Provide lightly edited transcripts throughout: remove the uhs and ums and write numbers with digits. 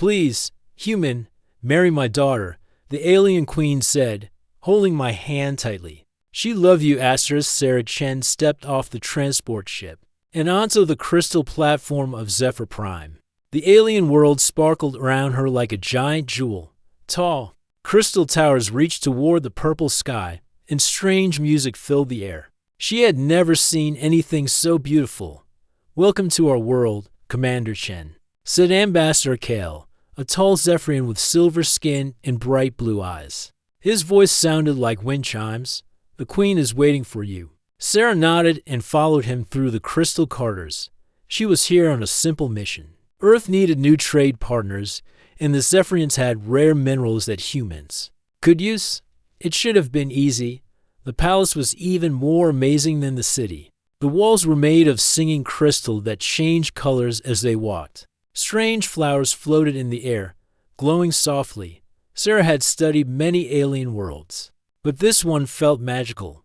Please, human, marry my daughter, the alien queen said, holding my hand tightly. She love you, asterisk. Sarah Chen stepped off the transport ship and onto the crystal platform of Zephyr Prime. The alien world sparkled around her like a giant jewel. Tall, crystal towers reached toward the purple sky, and strange music filled the air. She had never seen anything so beautiful. Welcome to our world, Commander Chen, said Ambassador Kale, a tall Zephyrian with silver skin and bright blue eyes. His voice sounded like wind chimes. The queen is waiting for you. Sarah nodded and followed him through the crystal corridors. She was here on a simple mission. Earth needed new trade partners, and the Zephyrians had rare minerals that humans could use. It should have been easy. The palace was even more amazing than the city. The walls were made of singing crystal that changed colors as they walked. Strange flowers floated in the air, glowing softly. Sarah had studied many alien worlds, but this one felt magical.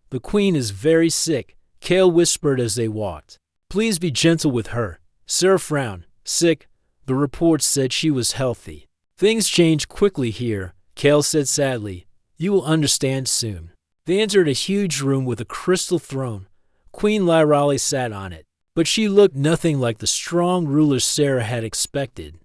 The queen is very sick, Kale whispered as they walked. Please be gentle with her. Sarah frowned. Sick? The report said she was healthy. Things change quickly here, Kale said sadly. You will understand soon. They entered a huge room with a crystal throne. Queen Lyrali sat on it, but she looked nothing like the strong ruler Sarah had expected.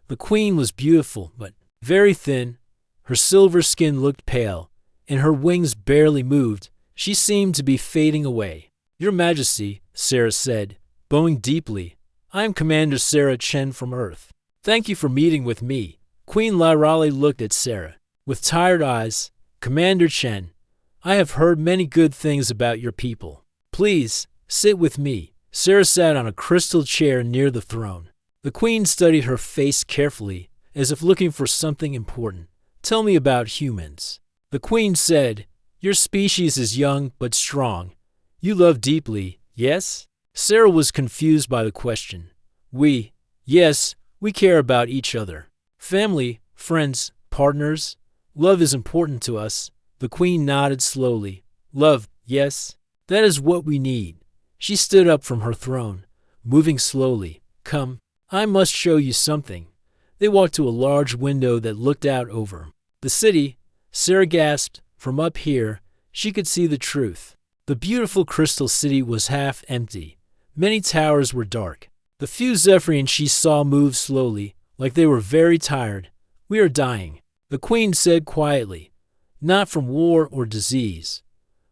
The queen was beautiful, but very thin. Her silver skin looked pale, and her wings barely moved. She seemed to be fading away. Your Majesty, Sarah said, bowing deeply. I am Commander Sarah Chen from Earth. Thank you for meeting with me. Queen Lyrali looked at Sarah with tired eyes. Commander Chen, I have heard many good things about your people. Please, sit with me. Sarah sat on a crystal chair near the throne. The queen studied her face carefully, as if looking for something important. Tell me about humans. The queen said, your species is young but strong. You love deeply, yes? Sarah was confused by the question. Yes, we care about each other. Family, friends, partners. Love is important to us. The queen nodded slowly. Love, yes, that is what we need. She stood up from her throne, moving slowly. Come, I must show you something. They walked to a large window that looked out over the city. Sarah gasped. From up here, she could see the truth. The beautiful crystal city was half empty. Many towers were dark. The few Zephyrians she saw moved slowly, like they were very tired. We are dying, the queen said quietly. Not from war or disease.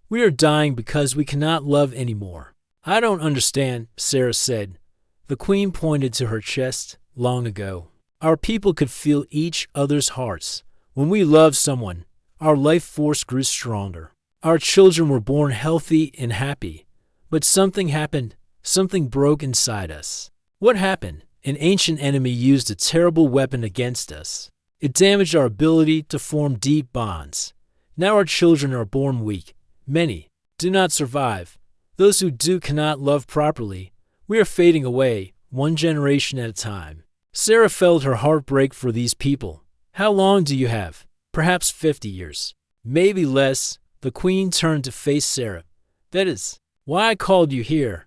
We are dying because we cannot love anymore. I don't understand, Sarah said. The queen pointed to her chest. Long ago, our people could feel each other's hearts. When we loved someone, our life force grew stronger. Our children were born healthy and happy. But something happened. Something broke inside us. What happened? An ancient enemy used a terrible weapon against us. It damaged our ability to form deep bonds. Now our children are born weak. Many do not survive. Those who do cannot love properly. We are fading away, one generation at a time. Sarah felt her heart break for these people. How long do you have? Perhaps 50 years. Maybe less. The queen turned to face Sarah. That is why I called you here.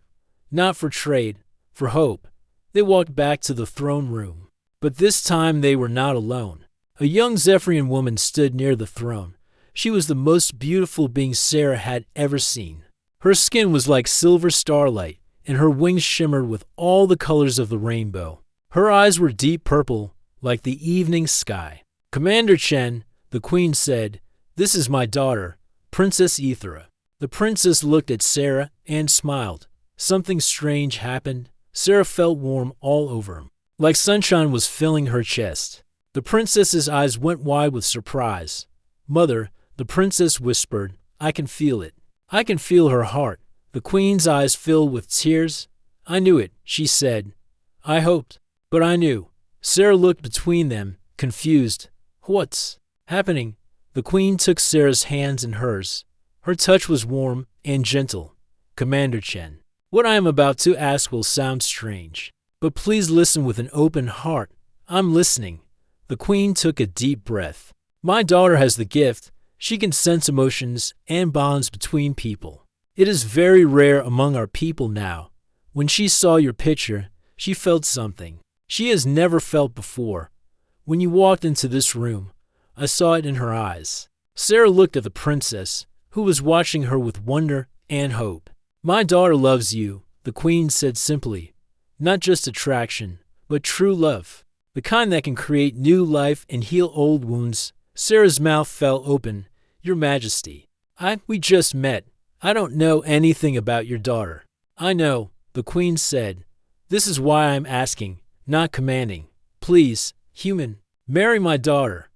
Not for trade, for hope. They walked back to the throne room. But this time they were not alone. A young Zephyrian woman stood near the throne. She was the most beautiful being Sarah had ever seen. Her skin was like silver starlight, and her wings shimmered with all the colors of the rainbow. Her eyes were deep purple, like the evening sky. Commander Chen, the queen said, this is my daughter, Princess Ethera. The princess looked at Sarah and smiled. Something strange happened. Sarah felt warm all over, like sunshine was filling her chest. The princess's eyes went wide with surprise. Mother, the princess whispered, I can feel it. I can feel her heart. The queen's eyes filled with tears. I knew it, she said. I hoped, but I knew. Sarah looked between them, confused. What's happening? The queen took Sarah's hands in hers. Her touch was warm and gentle. Commander Chen, what I am about to ask will sound strange, but please listen with an open heart. I'm listening. The queen took a deep breath. My daughter has the gift. She can sense emotions and bonds between people. It is very rare among our people now. When she saw your picture, she felt something she has never felt before. When you walked into this room, I saw it in her eyes." Sarah looked at the princess, who was watching her with wonder and hope. "My daughter loves you," the queen said simply. "Not just attraction, but true love. The kind that can create new life and heal old wounds." Sarah's mouth fell open. "Your Majesty, we just met. I don't know anything about your daughter." "I know," the queen said. "This is why I'm asking, not commanding. Please, human, marry my daughter."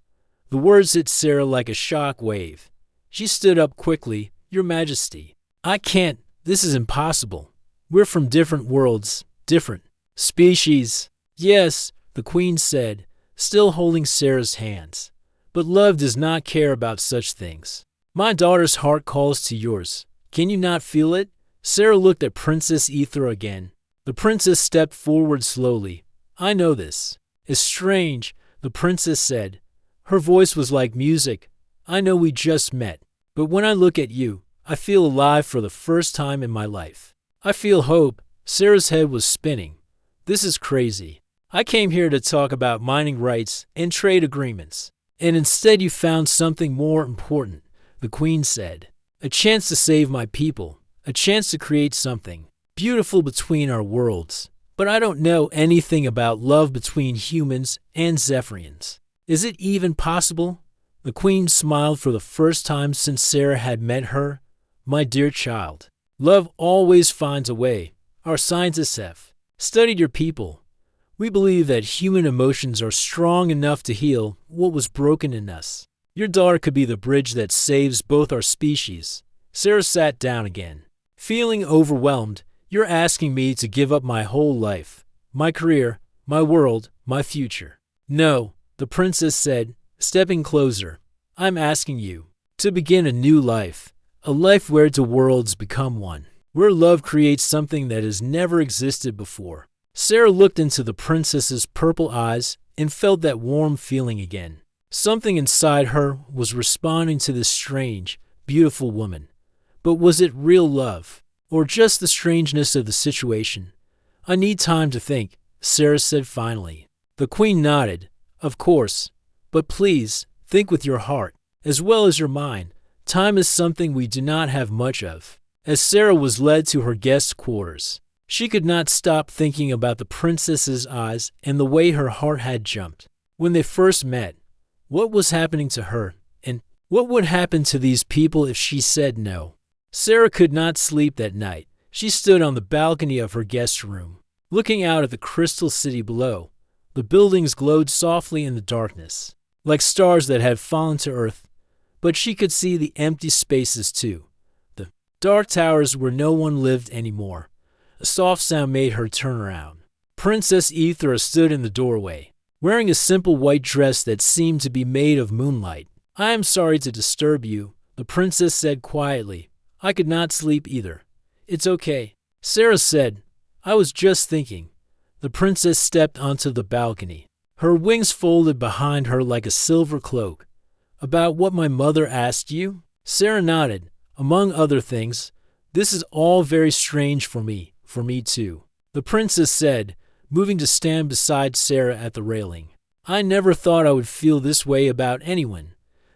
The words hit Sarah like a shock wave. She stood up quickly. "Your Majesty, I can't. This is impossible. We're from different worlds, different species." "Yes," the queen said, still holding Sarah's hands. "But love does not care about such things. My daughter's heart calls to yours. Can you not feel it?" Sarah looked at Princess Aethra again. The princess stepped forward slowly. "I know this. It's strange," the princess said. Her voice was like music. "I know we just met, but when I look at you, I feel alive for the first time in my life. I feel hope." Sarah's head was spinning. "This is crazy. I came here to talk about mining rights and trade agreements, and instead you found something more important," the queen said. "A chance to save my people, a chance to create something beautiful between our worlds. But I don't know anything about love between humans and Zephyrians. Is it even possible?" The queen smiled for the first time since Sarah had met her. "My dear child, love always finds a way. Our scientists have studied your people. We believe that human emotions are strong enough to heal what was broken in us. Your daughter could be the bridge that saves both our species." Sarah sat down again. "Feeling overwhelmed, you're asking me to give up my whole life, my career, my world, my future." "No," the princess said, stepping closer. "I'm asking you to begin a new life, a life where two worlds become one, where love creates something that has never existed before." Sarah looked into the princess's purple eyes and felt that warm feeling again. Something inside her was responding to this strange, beautiful woman. But was it real love, or just the strangeness of the situation? "I need time to think," Sarah said finally. The queen nodded. "Of course, but please, think with your heart, as well as your mind. Time is something we do not have much of." As Sarah was led to her guest quarters, she could not stop thinking about the princess's eyes and the way her heart had jumped. When they first met, what was happening to her, and what would happen to these people if she said no? Sarah could not sleep that night. She stood on the balcony of her guest room, looking out at the crystal city below. The buildings glowed softly in the darkness, like stars that had fallen to earth, but she could see the empty spaces too, the dark towers where no one lived anymore. A soft sound made her turn around. Princess Aethra stood in the doorway, wearing a simple white dress that seemed to be made of moonlight. "I am sorry to disturb you," the princess said quietly. "I could not sleep either." "It's okay," Sarah said. "I was just thinking." The princess stepped onto the balcony, her wings folded behind her like a silver cloak. "About what my mother asked you?" Sarah nodded. "Among other things, this is all very strange for me too," the princess said, moving to stand beside Sarah at the railing. "I never thought I would feel this way about anyone."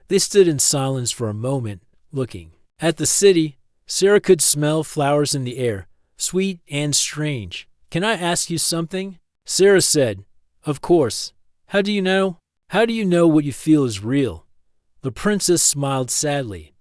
They stood in silence for a moment, looking. At the city, Sarah could smell flowers in the air, sweet and strange. "Can I ask you something?" Sarah said. "Of course. How do you know? How do you know what you feel is real?" The princess smiled sadly.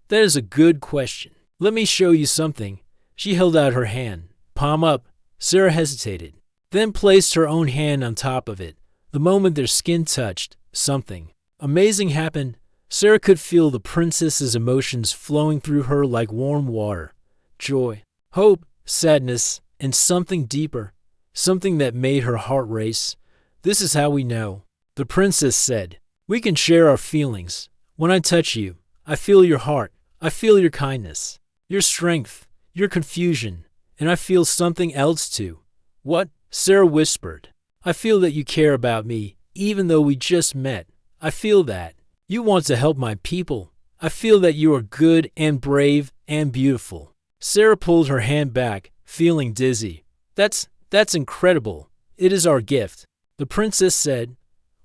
"That is a good question. Let me show you something." She held out her hand, palm up. Sarah hesitated, then placed her own hand on top of it. The moment their skin touched, something amazing happened. Sarah could feel the princess's emotions flowing through her like warm water. Joy, hope, sadness, and something deeper, something that made her heart race. "This is how we know," the princess said. "We can share our feelings. When I touch you, I feel your heart. I feel your kindness, your strength, your confusion, and I feel something else too." "What?" Sarah whispered. "I feel that you care about me, even though we just met. I feel that you want to help my people. I feel that you are good and brave and beautiful." Sarah pulled her hand back, feeling dizzy. That's incredible. It is our gift," the princess said.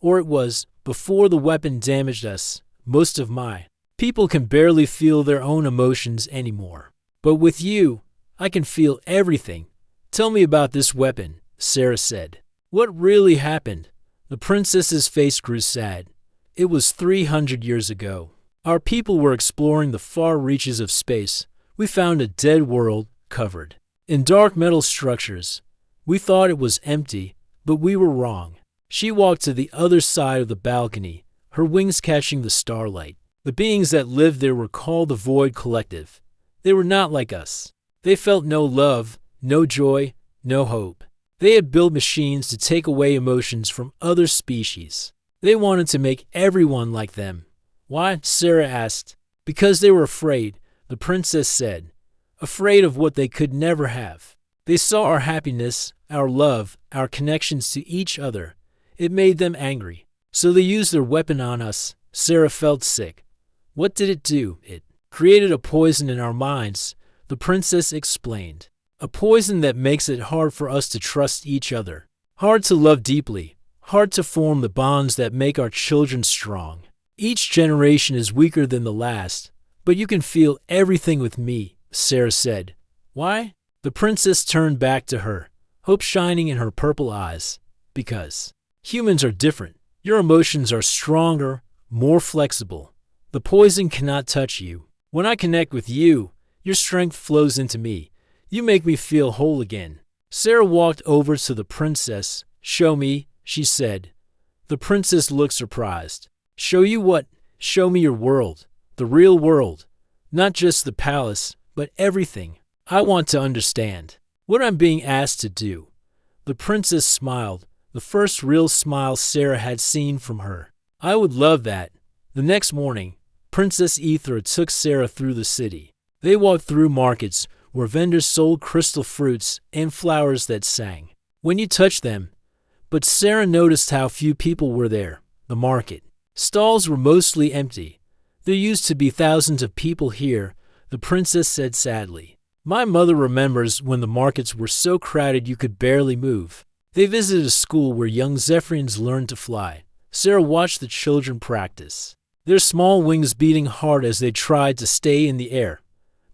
Or it was, before the weapon damaged us. Most of my people can barely feel their own emotions anymore. But with you, I can feel everything. Tell me about this weapon, Sarah said. What really happened? The princess's face grew sad. It was 300 years ago. Our people were exploring the far reaches of space. We found a dead world covered in dark metal structures. We thought it was empty, but we were wrong. She walked to the other side of the balcony, her wings catching the starlight. The beings that lived there were called the Void Collective. They were not like us. They felt no love, no joy, no hope. They had built machines to take away emotions from other species. They wanted to make everyone like them. Why? Sarah asked. Because they were afraid, the princess said. Afraid of what they could never have. They saw our happiness, our love, our connections to each other. It made them angry. So they used their weapon on us. Sarah felt sick. What did it do? It created a poison in our minds, the princess explained. A poison that makes it hard for us to trust each other. Hard to love deeply. Hard to form the bonds that make our children strong. Each generation is weaker than the last, but you can feel everything with me, Sarah said. Why? The princess turned back to her, hope shining in her purple eyes. Because humans are different. Your emotions are stronger, more flexible. The poison cannot touch you. When I connect with you, your strength flows into me. You make me feel whole again. Sarah walked over to the princess. Show me, she said. The princess looked surprised. Show you what? Show me your world. The real world. Not just the palace, but everything. I want to understand what I'm being asked to do. The princess smiled, the first real smile Sarah had seen from her. I would love that. The next morning, Princess Aethra took Sarah through the city. They walked through markets where vendors sold crystal fruits and flowers that sang when you touched them. But Sarah noticed how few people were there. The market stalls were mostly empty. There used to be thousands of people here, the princess said sadly. My mother remembers when the markets were so crowded you could barely move. They visited a school where young Zephyrians learned to fly. Sarah watched the children practice, their small wings beating hard as they tried to stay in the air.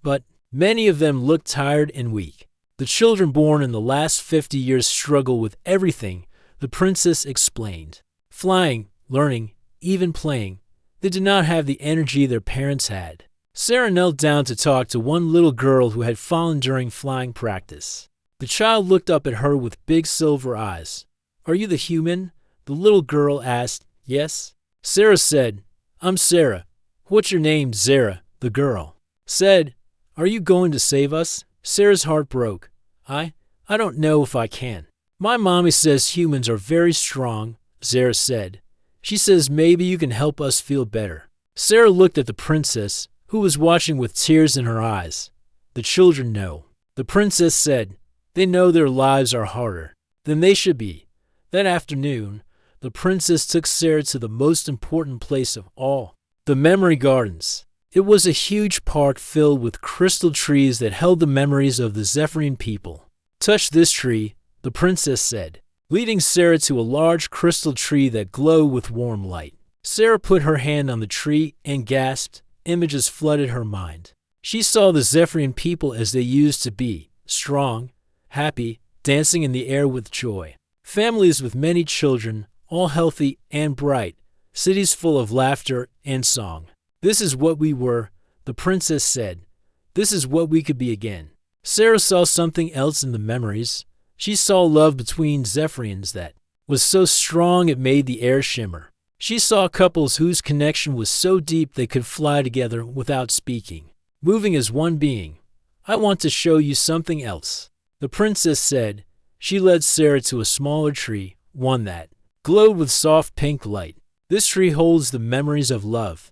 But many of them looked tired and weak. The children born in the last 50 years struggle with everything, the princess explained. Flying, learning, even playing. They did not have the energy their parents had. Sarah knelt down to talk to one little girl who had fallen during flying practice. The child looked up at her with big silver eyes. Are you the human? The little girl asked. Yes. Sarah said, I'm Sarah. What's your name, Zara? The girl said. Are you going to save us? Sarah's heart broke. I don't know if I can. My mommy says humans are very strong, Zara said. She says maybe you can help us feel better. Sarah looked at the princess, who was watching with tears in her eyes. The children know. The princess said, they know their lives are harder than they should be. That afternoon, the princess took Sarah to the most important place of all, the memory gardens. It was a huge park filled with crystal trees that held the memories of the Zephyrian people. Touch this tree, the princess said, leading Sarah to a large crystal tree that glowed with warm light. Sarah put her hand on the tree and gasped. Images flooded her mind. She saw the Zephyrian people as they used to be, strong, happy, dancing in the air with joy. Families with many children, all healthy and bright, cities full of laughter and song. This is what we were, the princess said. This is what we could be again. Sarah saw something else in the memories. She saw love between Zephyrians that was so strong it made the air shimmer. She saw couples whose connection was so deep they could fly together without speaking, moving as one being. I want to show you something else, the princess said. She led Sarah to a smaller tree, one that glowed with soft pink light. This tree holds the memories of love,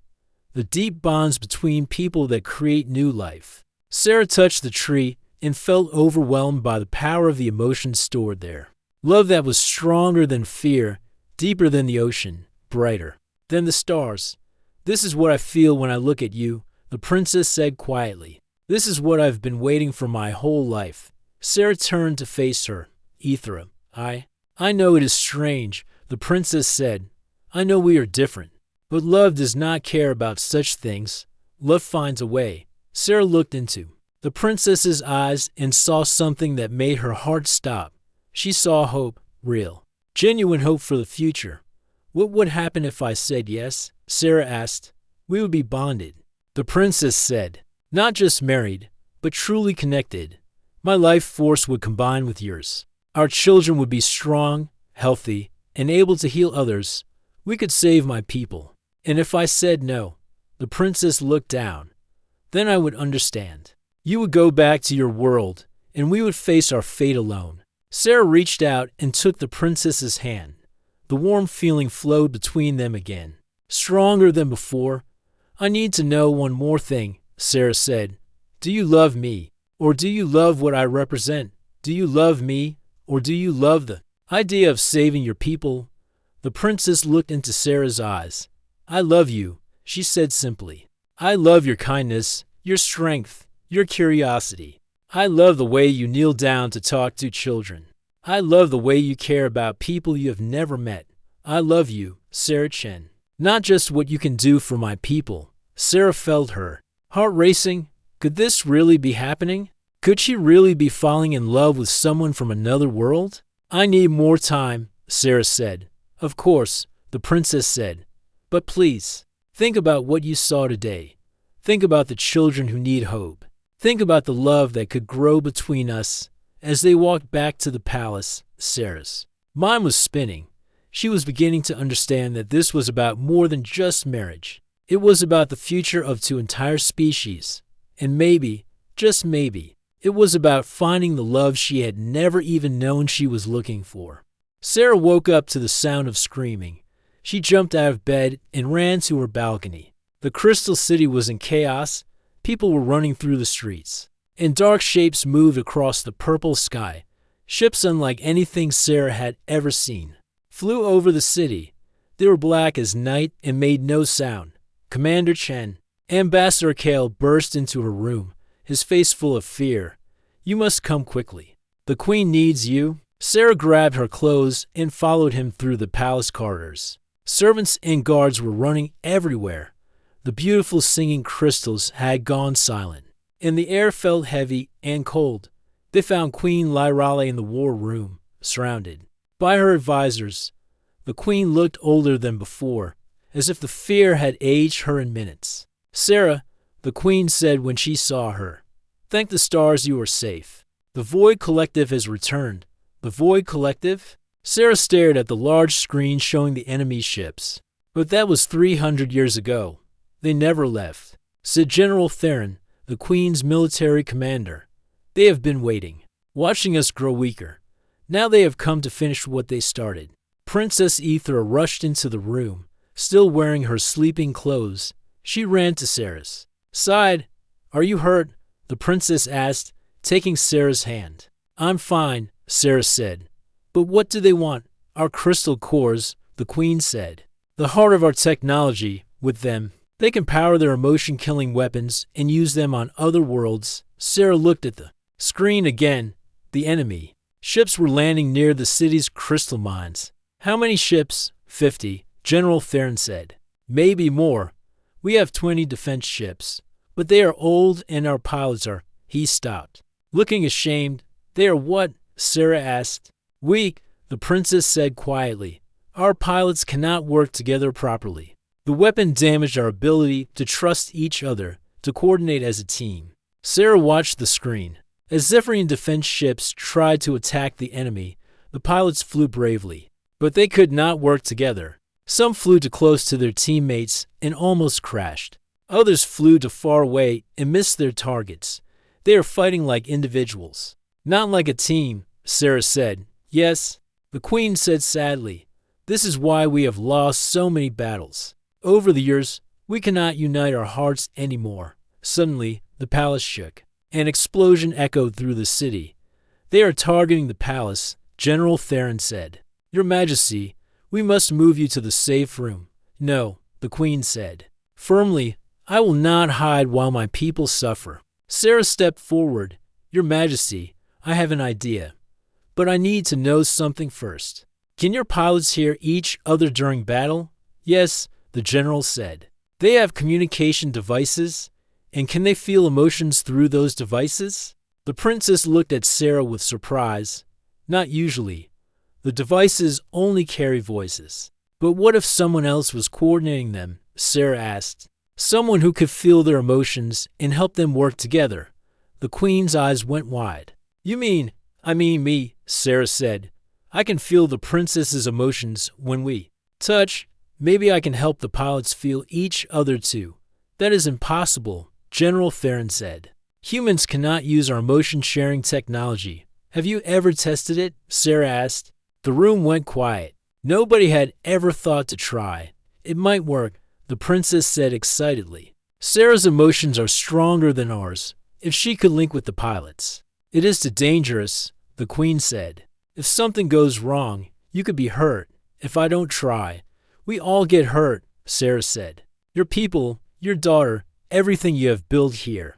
the deep bonds between people that create new life. Sarah touched the tree and felt overwhelmed by the power of the emotions stored there. Love that was stronger than fear, deeper than the ocean, brighter than the stars. This is what I feel when I look at you, the princess said quietly. This is what I've been waiting for my whole life. Sarah turned to face her. Aethra, I know it is strange, the princess said, I know we are different, but love does not care about such things. Love finds a way. Sarah looked into the princess's eyes and saw something that made her heart stop. She saw hope, real, genuine hope for the future. What would happen if I said yes? Sarah asked. We would be bonded. The princess said, not just married, but truly connected. My life force would combine with yours. Our children would be strong, healthy, and able to heal others. We could save my people. And if I said no, the princess looked down. Then I would understand. You would go back to your world, and we would face our fate alone. Sarah reached out and took the princess's hand. The warm feeling flowed between them again, stronger than before. I need to know one more thing, Sarah said. Do you love me, or do you love what I represent? Do you love me, or do you love the idea of saving your people? The princess looked into Sarah's eyes. I love you, she said simply. I love your kindness, your strength, your curiosity. I love the way you kneel down to talk to children. I love the way you care about people you have never met. I love you, Sarah Chen. Not just what you can do for my people. Sarah felt her heart racing. Could this really be happening? Could she really be falling in love with someone from another world? I need more time, Sarah said. Of course, the princess said. But please, think about what you saw today. Think about the children who need hope. Think about the love that could grow between us. As they walked back to the palace, Sarah's mind was spinning. She was beginning to understand that this was about more than just marriage. It was about the future of two entire species. And maybe, just maybe, it was about finding the love she had never even known she was looking for. Sarah woke up to the sound of screaming. She jumped out of bed and ran to her balcony. The Crystal City was in chaos. People were running through the streets, and dark shapes moved across the purple sky. Ships unlike anything Sarah had ever seen flew over the city. They were black as night and made no sound. Commander Chen, Ambassador Kale, burst into her room, his face full of fear. You must come quickly. The queen needs you. Sarah grabbed her clothes and followed him through the palace corridors. Servants and guards were running everywhere. The beautiful singing crystals had gone silent, and the air felt heavy and cold. They found Queen Lyrale in the war room, surrounded by her advisors. The queen looked older than before, as if the fear had aged her in minutes. Sarah, the queen said when she saw her, thank the stars you are safe. The Void Collective has returned. The Void Collective? Sarah stared at the large screen showing the enemy ships. But that was 300 years ago. They never left, said General Theron, the Queen's military commander. They have been waiting, watching us grow weaker. Now they have come to finish what they started. Princess Aethra rushed into the room, still wearing her sleeping clothes. She ran to Sarah's side. Are you hurt? The princess asked, taking Sarah's hand. I'm fine, Sarah said. But what do they want? Our crystal cores, the queen said. The heart of our technology, with them. They can power their emotion-killing weapons and use them on other worlds. Sarah looked at the screen again. The enemy ships were landing near the city's crystal mines. How many ships? 50, General Theron said. Maybe more. We have 20 defense ships, but they are old and our pilots are... He stopped. Looking ashamed. They are what? Sarah asked. Weak, the princess said quietly. Our pilots cannot work together properly. The weapon damaged our ability to trust each other, to coordinate as a team. Sarah watched the screen. As Zephyrian defense ships tried to attack the enemy, the pilots flew bravely. But they could not work together. Some flew too close to their teammates and almost crashed. Others flew too far away and missed their targets. They are fighting like individuals, not like a team, Sarah said. Yes, the queen said sadly. This is why we have lost so many battles. Over the years, we cannot unite our hearts anymore. Suddenly, the palace shook. An explosion echoed through the city. They are targeting the palace, General Theron said. Your Majesty, we must move you to the safe room. No, the queen said. Firmly, I will not hide while my people suffer. Sarah stepped forward. Your Majesty, I have an idea. But I need to know something first. Can your pilots hear each other during battle? Yes, the general said. They have communication devices, and can they feel emotions through those devices? The princess looked at Sarah with surprise. Not usually. The devices only carry voices. But what if someone else was coordinating them? Sarah asked. Someone who could feel their emotions and help them work together. The queen's eyes went wide. I mean me, Sarah said. I can feel the princess's emotions when we touch. Maybe I can help the pilots feel each other too. That is impossible, General Theron said. Humans cannot use our emotion-sharing technology. Have you ever tested it? Sarah asked. The room went quiet. Nobody had ever thought to try. It might work, the princess said excitedly. Sarah's emotions are stronger than ours. If she could link with the pilots. It is too dangerous, the queen said. If something goes wrong, you could be hurt. If I don't try, we all get hurt, Sarah said. Your people, your daughter, everything you have built here.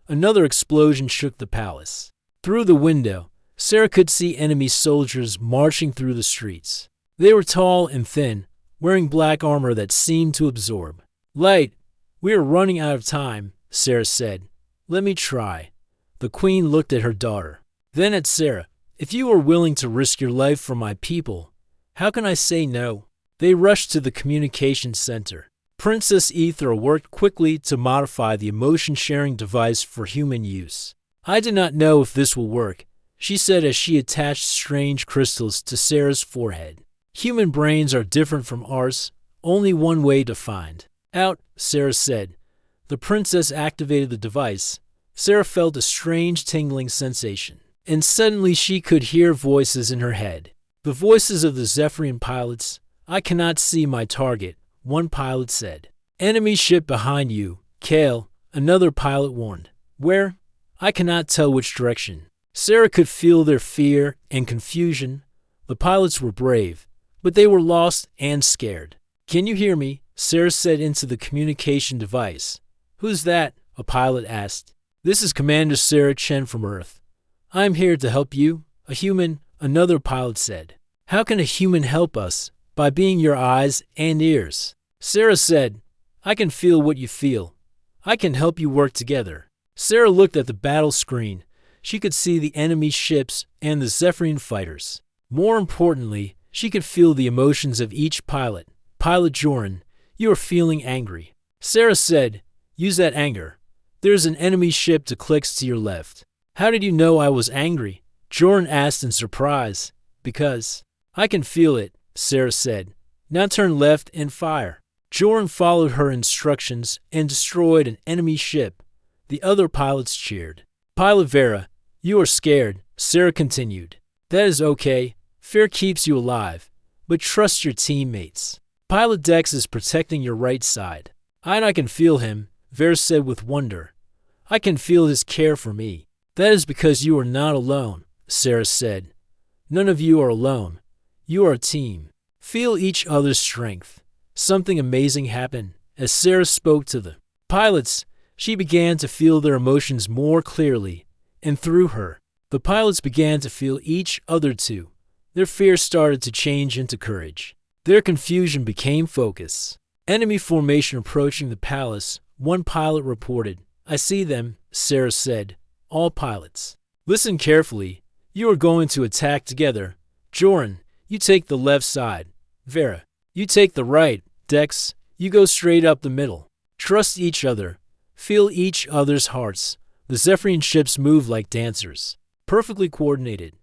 Another explosion shook the palace. Through the window, Sarah could see enemy soldiers marching through the streets. They were tall and thin, wearing black armor that seemed to absorb light. We are running out of time, Sarah said. Let me try. The queen looked at her daughter, then at Sarah. If you are willing to risk your life for my people, how can I say no? They rushed to the communication center. Princess Aethra worked quickly to modify the emotion-sharing device for human use. I do not know if this will work, she said as she attached strange crystals to Sarah's forehead. Human brains are different from ours, only one way to find out, Sarah said. The princess activated the device. Sarah felt a strange tingling sensation, and suddenly she could hear voices in her head. The voices of the Zephyrian pilots. I cannot see my target, one pilot said. Enemy ship behind you, Kale, another pilot warned. Where? I cannot tell which direction. Sarah could feel their fear and confusion. The pilots were brave, but they were lost and scared. Can you hear me? Sarah said into the communication device. Who's that? A pilot asked. This is Commander Sarah Chen from Earth. I'm here to help you. A human, another pilot said. How can a human help us? By being your eyes and ears. Sarah said, I can feel what you feel. I can help you work together. Sarah looked at the battle screen. She could see the enemy ships and the Zephyrian fighters. More importantly, she could feel the emotions of each pilot. Pilot Joran, you are feeling angry. Sarah said, use that anger. There's an enemy ship to clicks to your left. How did you know I was angry? Joran asked in surprise. Because I can feel it, Sarah said. Now turn left and fire. Joran followed her instructions and destroyed an enemy ship. The other pilots cheered. Pilot Vera, you are scared, Sarah continued. That is okay. Fear keeps you alive. But trust your teammates. Pilot Dex is protecting your right side. I can feel him, Vera said with wonder. I can feel his care for me. That is because you are not alone, Sarah said. None of you are alone. You are a team. Feel each other's strength. Something amazing happened. As Sarah spoke to the pilots, she began to feel their emotions more clearly, and through her, the pilots began to feel each other too. Their fear started to change into courage. Their confusion became focus. Enemy formation approaching the palace, one pilot reported. I see them, Sarah said. All pilots. Listen carefully. You are going to attack together. Joran, you take the left side. Vera, you take the right. Dex, you go straight up the middle. Trust each other. Feel each other's hearts. The Zephyrian ships move like dancers. Perfectly coordinated.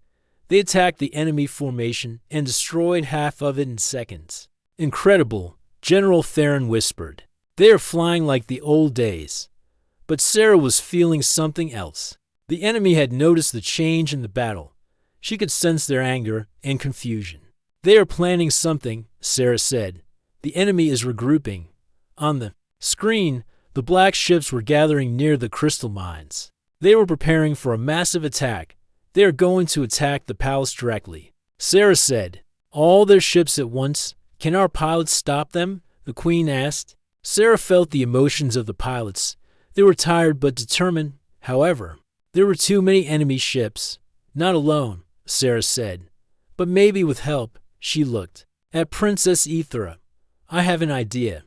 They attacked the enemy formation and destroyed half of it in seconds. Incredible, General Theron whispered. They are flying like the old days. But Sarah was feeling something else. The enemy had noticed the change in the battle. She could sense their anger and confusion. They are planning something, Sarah said. The enemy is regrouping. On the screen, the black ships were gathering near the crystal mines. They were preparing for a massive attack. They are going to attack the palace directly. Sarah said, all their ships at once? Can our pilots stop them? The queen asked. Sarah felt the emotions of the pilots. They were tired but determined. However, there were too many enemy ships. Not alone, Sarah said. But maybe with help. She looked at Princess Aethra. I have an idea,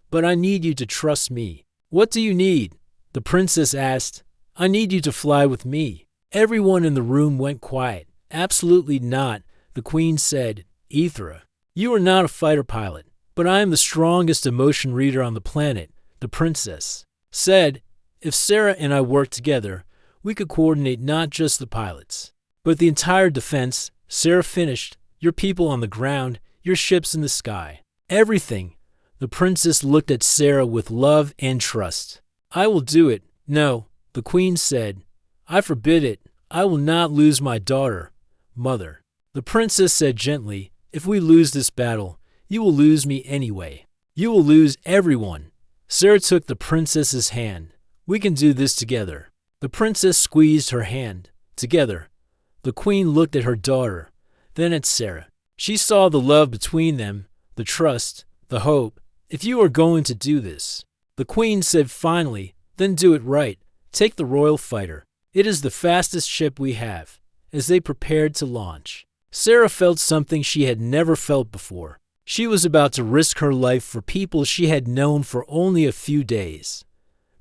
but I need you to trust me." "What do you need?" the princess asked. "I need you to fly with me." Everyone in the room went quiet. "Absolutely not," the queen said. "Aethra, you are not a fighter pilot, but I am the strongest emotion reader on the planet," the princess said. "If Sarah and I work together, we could coordinate not just the pilots, but the entire defense." Sarah finished. "Your people on the ground, your ships in the sky. Everything." The princess looked at Sarah with love and trust. "I will do it." "No," the queen said. "I forbid it. I will not lose my daughter, mother." The princess said gently, "If we lose this battle, you will lose me anyway. You will lose everyone." Sarah took the princess's hand. "We can do this together." The princess squeezed her hand. Together. The queen looked at her daughter, then at Sarah. She saw the love between them, the trust, the hope. "If you are going to do this," the queen said finally, "then do it right. Take the royal fighter. It is the fastest ship we have." As they prepared to launch, Sarah felt something she had never felt before. She was about to risk her life for people she had known for only a few days.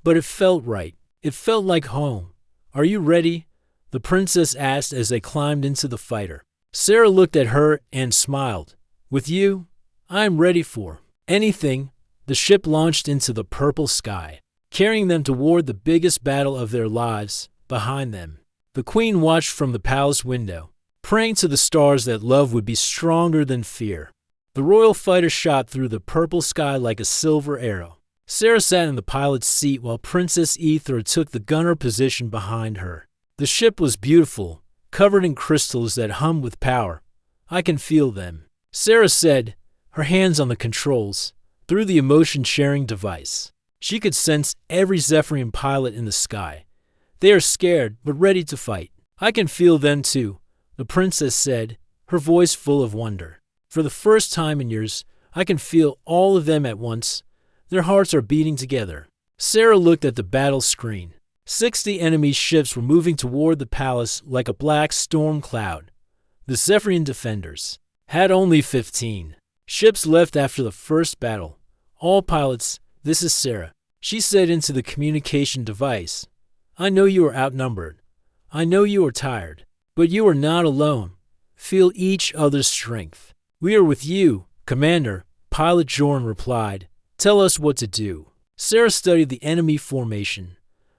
But it felt right. It felt like home. "Are you ready?" the princess asked as they climbed into the fighter. Sarah looked at her and smiled. "With you, I am ready for anything." The ship launched into the purple sky, carrying them toward the biggest battle of their lives. Behind them, the queen watched from the palace window, praying to the stars that love would be stronger than fear. The royal fighter shot through the purple sky like a silver arrow. Sarah sat in the pilot's seat while Princess Aethra took the gunner position behind her. The ship was beautiful, covered in crystals that hummed with power. "I can feel them," Sarah said, her hands on the controls. Through the emotion-sharing device, she could sense every Zephyrian pilot in the sky. "They are scared, but ready to fight." "I can feel them too," the princess said, her voice full of wonder. "For the first time in years, I can feel all of them at once. Their hearts are beating together." Sarah looked at the battle screen. 60 enemy ships were moving toward the palace like a black storm cloud. The Zephyrian defenders had only 15 ships left after the first battle. "All pilots, this is Sarah," she said into the communication device. "I know you are outnumbered. I know you are tired. But you are not alone. Feel each other's strength." "We are with you, Commander," Pilot Jorn replied. "Tell us what to do." Sarah studied the enemy formation.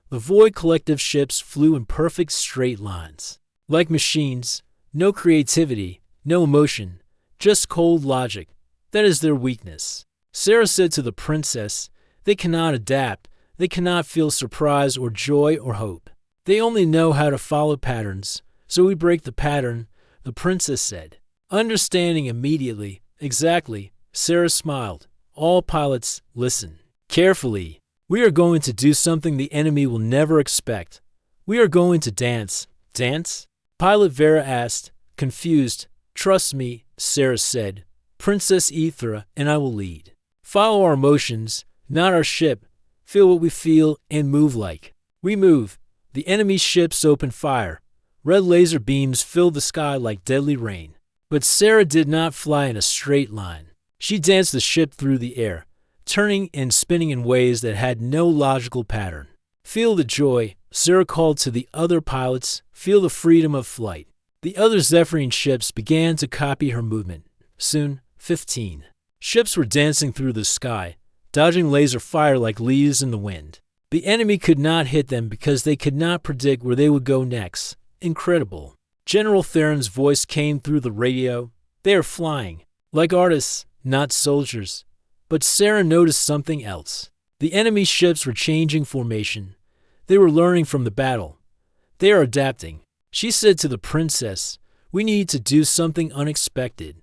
The Void Collective ships flew in perfect straight lines. Like machines, no creativity, no emotion, just cold logic. That is their weakness. Sarah said to the princess, "They cannot adapt. They cannot feel surprise or joy or hope. They only know how to follow patterns. So we break the pattern," the princess said. Understanding immediately. "Exactly," Sarah smiled. "All pilots, listen carefully. We are going to do something the enemy will never expect. We are going to dance." "Dance?" Pilot Vera asked, confused. "Trust me," Sarah said. "Princess Aethra and I will lead. Follow our emotions, not our ship. Feel what we feel and move like we move." The enemy ships opened fire. Red laser beams filled the sky like deadly rain. But Sarah did not fly in a straight line. She danced the ship through the air, turning and spinning in ways that had no logical pattern. "Feel the joy," Sarah called to the other pilots. "Feel the freedom of flight." The other Zephyrian ships began to copy her movement. Soon, 15 ships were dancing through the sky, dodging laser fire like leaves in the wind. The enemy could not hit them because they could not predict where they would go next. Incredible. General Theron's voice came through the radio. "They are flying, like artists, not soldiers." But Sarah noticed something else. The enemy ships were changing formation. They were learning from the battle. "They are adapting," she said to the princess. "We need to do something unexpected."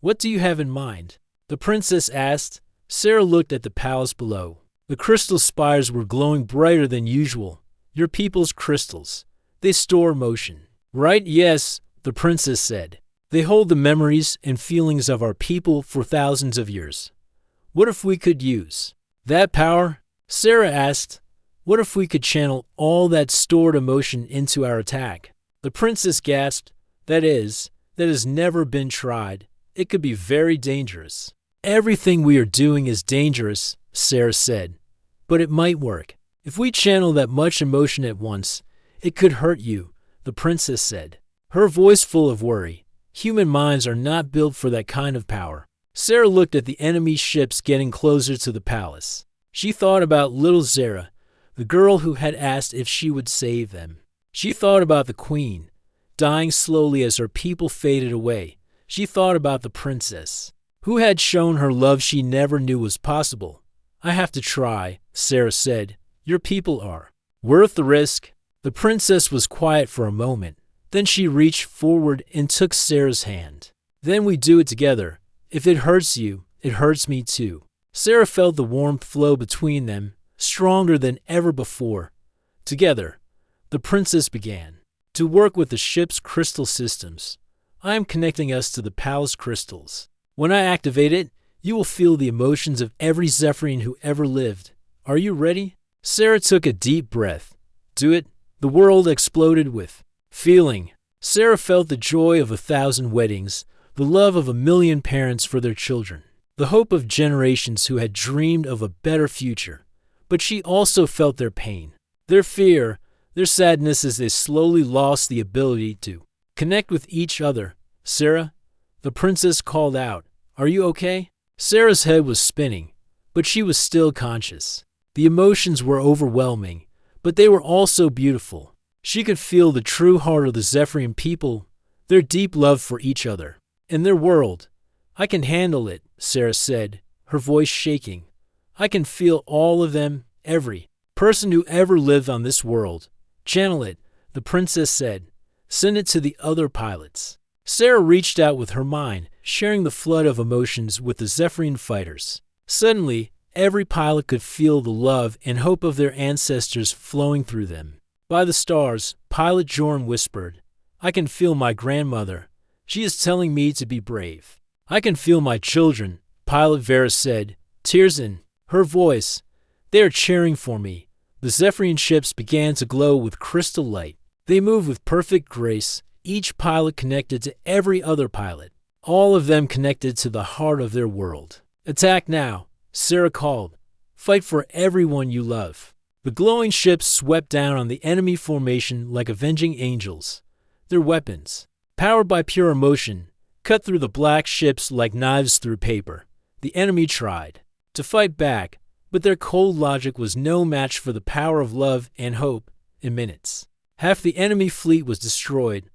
"What do you have in mind?" the princess asked. Sarah looked at the palace below. The crystal spires were glowing brighter than usual. "Your people's crystals. They store emotion." "Right, yes," the princess said. "They hold the memories and feelings of our people for thousands of years. What if we could use that power?" Sarah asked. "What if we could channel all that stored emotion into our attack?" The princess gasped. That has never been tried. It could be very dangerous." Everything we are doing is dangerous, Sarah said. But it might work. If we channel that much emotion at once, it could hurt you, the princess said, her voice full of worry. Human minds are not built for that kind of power. Sarah looked at the enemy ships getting closer to the palace. She thought about little Zara, the girl who had asked if she would save them. She thought about the queen, dying slowly as her people faded away. She thought about the princess, who had shown her love she never knew was possible. I have to try, Sarah said. Your people are worth the risk. The princess was quiet for a moment. Then she reached forward and took Sarah's hand. Then we do it together. If it hurts you, it hurts me too. Sarah felt the warmth flow between them, stronger than ever before. Together, the princess began to work with the ship's crystal systems. I am connecting us to the palace crystals. When I activate it, you will feel the emotions of every Zephyrian who ever lived. Are you ready? Sarah took a deep breath. Do it. The world exploded with feeling. Sarah felt the joy of 1,000 weddings, the love of 1,000,000 parents for their children, the hope of generations who had dreamed of a better future. But she also felt their pain, their fear, their sadness as they slowly lost the ability to connect with each other. Sarah, the princess called out, are you okay? Sarah's head was spinning, but she was still conscious. The emotions were overwhelming, but they were also beautiful. She could feel the true heart of the Zephyrian people, their deep love for each other, and their world. I can handle it, Sarah said, her voice shaking. I can feel all of them, every person who ever lived on this world. Channel it, the princess said. Send it to the other pilots. Sarah reached out with her mind, sharing the flood of emotions with the Zephyrian fighters. Suddenly, every pilot could feel the love and hope of their ancestors flowing through them. By the stars, Pilot Jorn whispered, I can feel my grandmother. She is telling me to be brave. I can feel my children, Pilot Vera said, tears in her voice. They are cheering for me. The Zephyrian ships began to glow with crystal light. They moved with perfect grace, each pilot connected to every other pilot, all of them connected to the heart of their world. Attack now, Sarah called. Fight for everyone you love. The glowing ships swept down on the enemy formation like avenging angels. Their weapons, powered by pure emotion, cut through the black ships like knives through paper. The enemy tried to fight back, but their cold logic was no match for the power of love and hope. In minutes, half the enemy fleet was destroyed.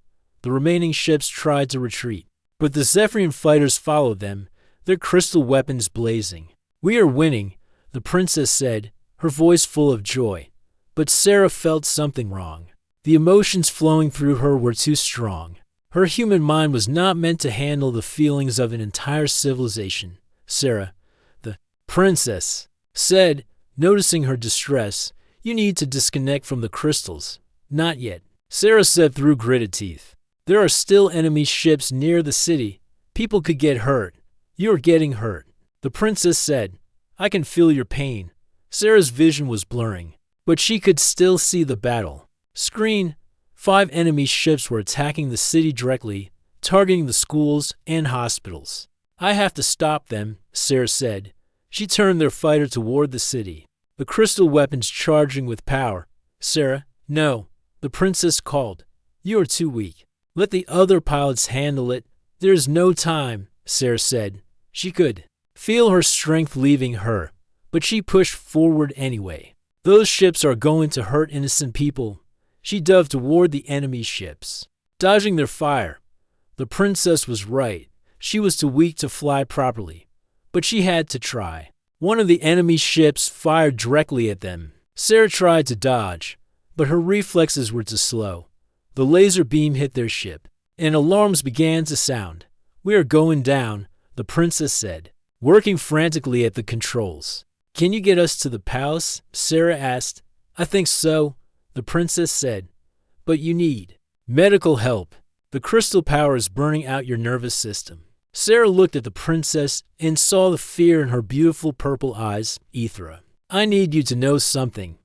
The remaining ships tried to retreat, but the Zephyrian fighters followed them, their crystal weapons blazing. We are winning, the princess said, her voice full of joy. But Sarah felt something wrong. The emotions flowing through her were too strong. Her human mind was not meant to handle the feelings of an entire civilization. Sarah, the princess, said, noticing her distress, you need to disconnect from the crystals. Not yet, Sarah said through gritted teeth. There are still enemy ships near the city. People could get hurt. You are getting hurt. The princess said, I can feel your pain. Sarah's vision was blurring, but she could still see the battle. Screen. 5 enemy ships were attacking the city directly, targeting the schools and hospitals. I have to stop them, Sarah said. She turned their fighter toward the city, the crystal weapons charging with power. Sarah, no, the princess called. You are too weak. Let the other pilots handle it. There is no time, Sarah said. She could feel her strength leaving her, but she pushed forward anyway. Those ships are going to hurt innocent people. She dove toward the enemy ships, dodging their fire. The princess was right. She was too weak to fly properly, but she had to try. One of the enemy ships fired directly at them. Sarah tried to dodge, but her reflexes were too slow. The laser beam hit their ship, and alarms began to sound. We are going down, the princess said, working frantically at the controls. Can you get us to the palace? Sarah asked. I think so, the princess said. But you need medical help. The crystal power is burning out your nervous system. Sarah looked at the princess and saw the fear in her beautiful purple eyes. Ethra, I need you to know something.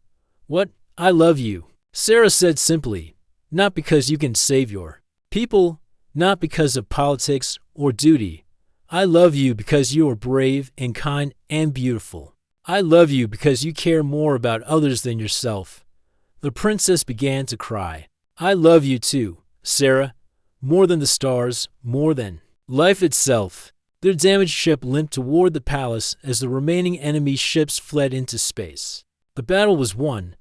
What? I love you, Sarah said simply. Not because you can save your people, not because of politics or duty. I love you because you are brave and kind and beautiful. I love you because you care more about others than yourself." The princess began to cry. "I love you too, Sarah, more than the stars, more than life itself." Their damaged ship limped toward the palace as the remaining enemy ships fled into space. The battle was won,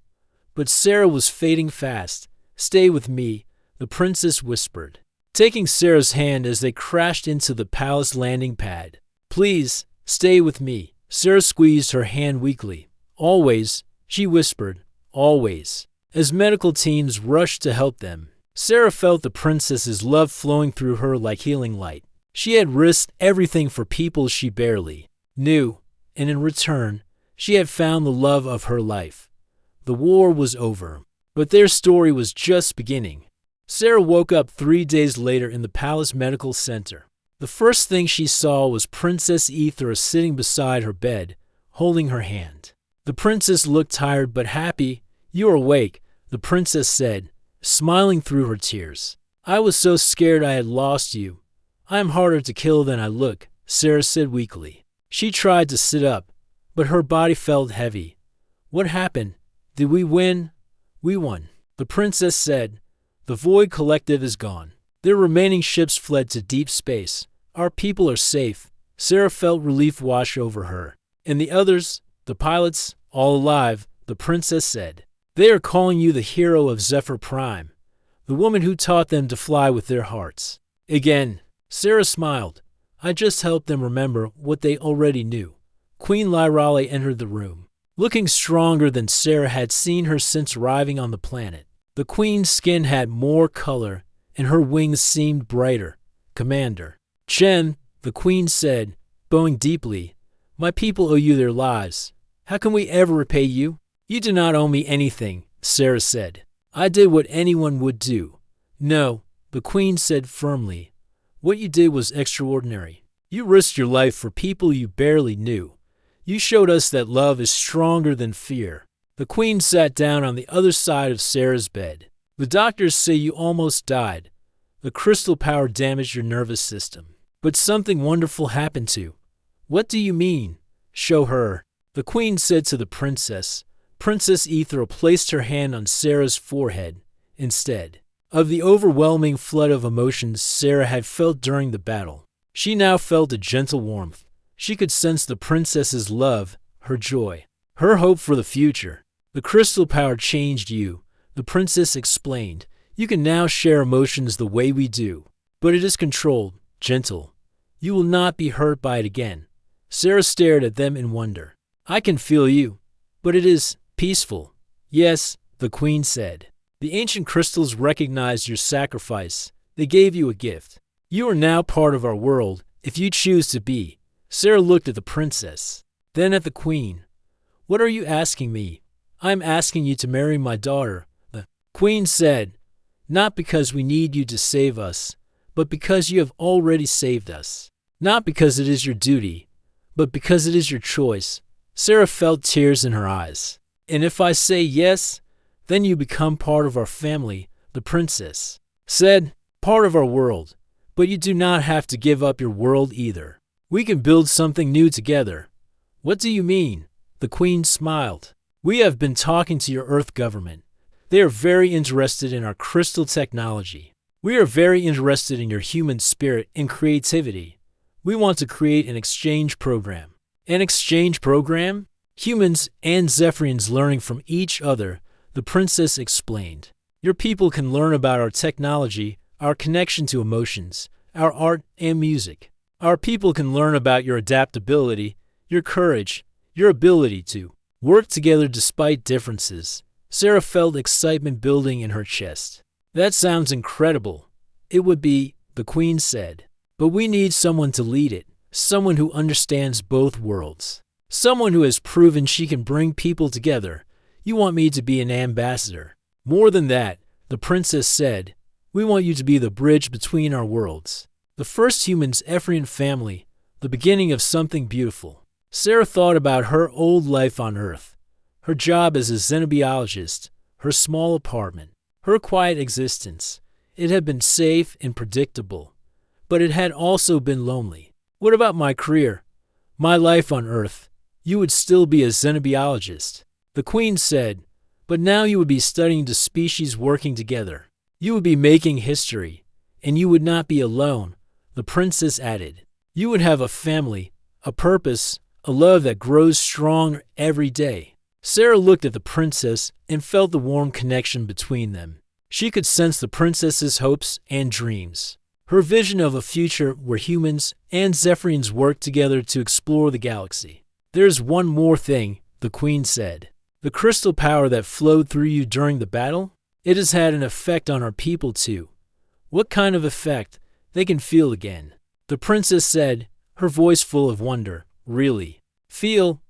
but Sarah was fading fast. "Stay with me," the princess whispered, taking Sarah's hand as they crashed into the palace landing pad. "Please, stay with me." Sarah squeezed her hand weakly. "Always," she whispered, "always." As medical teams rushed to help them, Sarah felt the princess's love flowing through her like healing light. She had risked everything for people she barely knew, and in return, she had found the love of her life. The war was over, but their story was just beginning. Sarah woke up 3 days later in the palace medical center. The first thing she saw was Princess Aethra sitting beside her bed, holding her hand. The princess looked tired but happy. "You are awake," the princess said, smiling through her tears. "I was so scared I had lost you." "I am harder to kill than I look," Sarah said weakly. She tried to sit up, but her body felt heavy. "What happened? Did we win?" "We won," the princess said. "The Void Collective is gone. Their remaining ships fled to deep space. Our people are safe." Sarah felt relief wash over her. "And the others, the pilots, all alive," the princess said. "They are calling you the hero of Zephyr Prime, the woman who taught them to fly with their hearts." Again, Sarah smiled. "I just helped them remember what they already knew." Queen Lyrale entered the room, looking stronger than Sarah had seen her since arriving on the planet. The queen's skin had more color, and her wings seemed brighter. "Commander Chen," the queen said, bowing deeply, "my people owe you their lives. How can we ever repay you?" "You do not owe me anything," Sarah said. "I did what anyone would do." "No," the queen said firmly. "What you did was extraordinary. You risked your life for people you barely knew. You showed us that love is stronger than fear." The queen sat down on the other side of Sarah's bed. "The doctors say you almost died. The crystal power damaged your nervous system. But something wonderful happened too." "What do you mean?" "Show her," the queen said to the princess. Princess Aethra placed her hand on Sarah's forehead instead of the overwhelming flood of emotions Sarah had felt during the battle. She now felt a gentle warmth. She could sense the princess's love, her joy, her hope for the future. "The crystal power changed you," the princess explained. "You can now share emotions the way we do. But it is controlled, gentle. You will not be hurt by it again." Sarah stared at them in wonder. "I can feel you, but it is peaceful." "Yes," the queen said. "The ancient crystals recognized your sacrifice. They gave you a gift. You are now part of our world, if you choose to be." Sarah looked at the princess, then at the queen. "What are you asking me?" "I am asking you to marry my daughter," the queen said. "Not because we need you to save us, but because you have already saved us. Not because it is your duty, but because it is your choice." Sarah felt tears in her eyes. "And if I say yes, then you become part of our family," the princess said. "Part of our world. But you do not have to give up your world either. We can build something new together." "What do you mean?" The queen smiled. "We have been talking to your Earth government. They are very interested in our crystal technology. We are very interested in your human spirit and creativity. We want to create an exchange program." "An exchange program?" "Humans and Zephyrians learning from each other," the princess explained. "Your people can learn about our technology, our connection to emotions, our art and music. Our people can learn about your adaptability, your courage, your ability to work together despite differences." Sarah felt excitement building in her chest. "That sounds incredible." "It would be," the queen said. "But we need someone to lead it, someone who understands both worlds, someone who has proven she can bring people together. You want me to be an ambassador." "More than that," the princess said. "We want you to be the bridge between our worlds. The first human's Ephraim family, the beginning of something beautiful." Sarah thought about her old life on Earth, her job as a xenobiologist, her small apartment, her quiet existence. It had been safe and predictable, but it had also been lonely. What about my career? My life on Earth? You would still be a xenobiologist. The queen said, but now you would be studying the species working together. You would be making history, and you would not be alone, the princess added. You would have a family, a purpose, a love that grows stronger every day. Sarah looked at the princess and felt the warm connection between them. She could sense the princess's hopes and dreams. Her vision of a future where humans and Zephyrians work together to explore the galaxy. There's one more thing, the queen said. The crystal power that flowed through you during the battle? It has had an effect on our people too. What kind of effect? They can feel again. The princess said, her voice full of wonder. Really? Feel?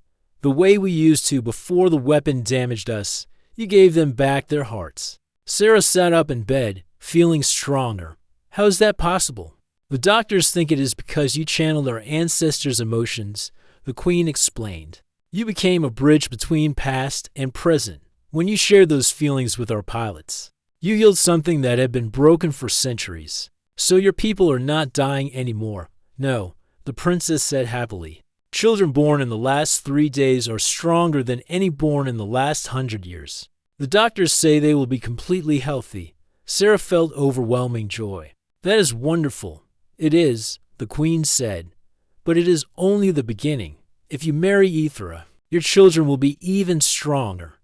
The way we used to before the weapon damaged us. You gave them back their hearts. Sarah sat up in bed, feeling stronger. How is that possible? The doctors think it is because you channeled our ancestors' emotions, the queen explained. You became a bridge between past and present when you shared those feelings with our pilots. You healed something that had been broken for centuries. So your people are not dying anymore. No, the princess said happily. Children born in the last 3 days are stronger than any born in the last 100 years. The doctors say they will be completely healthy. Sarah felt overwhelming joy. That is wonderful. It is, the queen said. But it is only the beginning. If you marry Ethra, your children will be even stronger.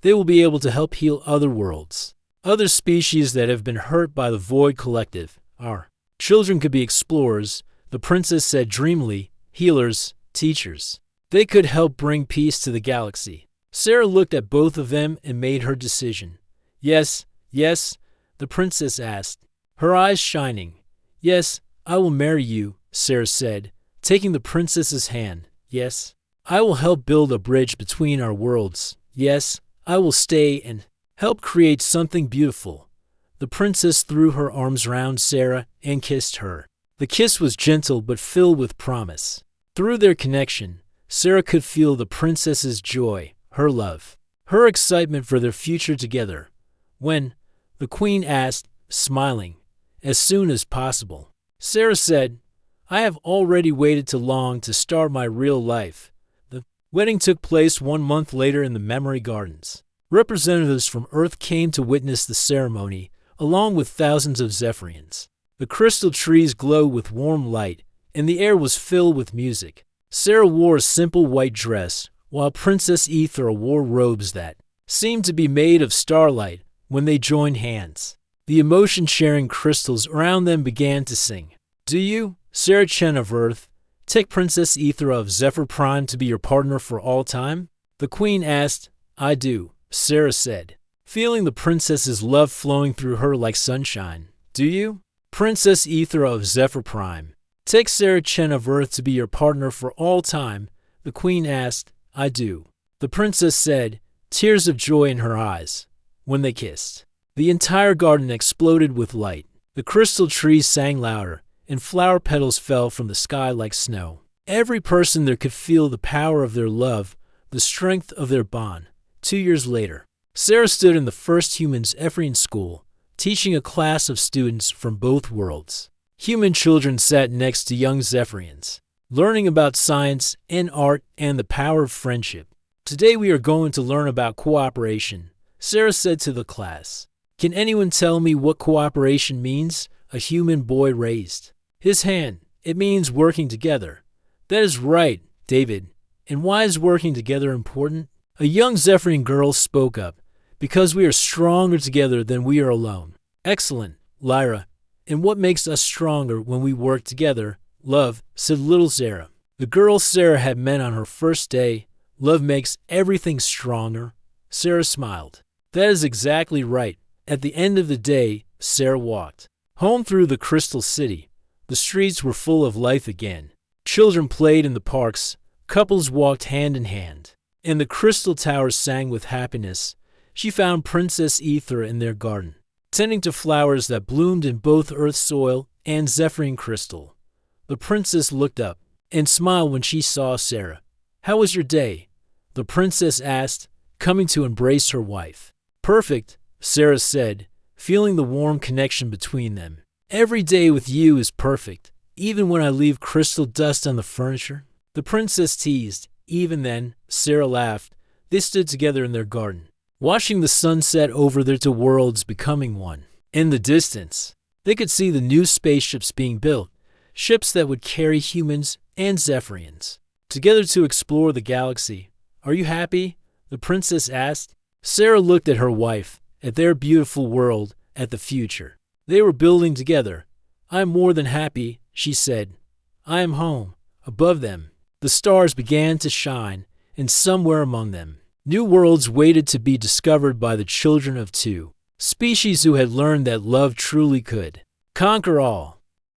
They will be able to help heal other worlds. Other species that have been hurt by the Void Collective. Our children could be explorers, the princess said dreamily, healers, teachers. They could help bring peace to the galaxy. Sarah looked at both of them and made her decision. Yes, yes, the princess asked, her eyes shining. Yes, I will marry you, Sarah said, taking the princess's hand. Yes, I will help build a bridge between our worlds. Yes, I will stay and help create something beautiful. The princess threw her arms round Sarah and kissed her. The kiss was gentle but filled with promise. Through their connection, Sarah could feel the princess's joy, her love, her excitement for their future together. When the queen asked, smiling, as soon as possible, Sarah said, I have already waited too long to start my real life. The wedding took place 1 month later in the Memory Gardens. Representatives from Earth came to witness the ceremony, along with thousands of Zephyrians. The crystal trees glowed with warm light, and the air was filled with music. Sarah wore a simple white dress, while Princess Ethra wore robes that seemed to be made of starlight when they joined hands. The emotion-sharing crystals around them began to sing. Do you, Sarah Chen of Earth, take Princess Ethra of Zephyr Prime to be your partner for all time? The queen asked. I do, Sarah said, feeling the princess's love flowing through her like sunshine. Do you? Princess Ethra of Zephyr Prime, take Sarah Chen of Earth to be your partner for all time? The queen asked. I do. The princess said, tears of joy in her eyes. When they kissed, the entire garden exploded with light. The crystal trees sang louder, and flower petals fell from the sky like snow. Every person there could feel the power of their love, the strength of their bond. 2 years later, Sarah stood in the first human Zephyrian school, teaching a class of students from both worlds. Human children sat next to young Zephyrians, learning about science and art and the power of friendship. Today we are going to learn about cooperation, Sarah said to the class. Can anyone tell me what cooperation means? A human boy raised his hand. It means working together. That is right, David. And why is working together important? A young Zephyrian girl spoke up. Because we are stronger together than we are alone. Excellent, Lyra. And what makes us stronger when we work together? Love, said little Sarah. The girl Sarah had met on her first day. Love makes everything stronger. Sarah smiled. That is exactly right. At the end of the day, Sarah walked home through the Crystal City. The streets were full of life again. Children played in the parks. Couples walked hand in hand. And the crystal towers sang with happiness. She found Princess Ethra in their garden, tending to flowers that bloomed in both earth soil and Zephyrian crystal. The princess looked up and smiled when she saw Sarah. How was your day? The princess asked, coming to embrace her wife. Perfect, Sarah said, feeling the warm connection between them. Every day with you is perfect, even when I leave crystal dust on the furniture?" The princess teased. Even then, Sarah laughed. They stood together in their garden, watching the sunset over their two worlds becoming one. In the distance, they could see the new spaceships being built, ships that would carry humans and Zephyrians together to explore the galaxy. "Are you happy?" the princess asked. Sarah looked at her wife, at their beautiful world, at the future. They were building together. "I am more than happy," she said. "I am home." Above them, the stars began to shine, and somewhere among them, new worlds waited to be discovered by the children of two, species who had learned that love truly could conquer all.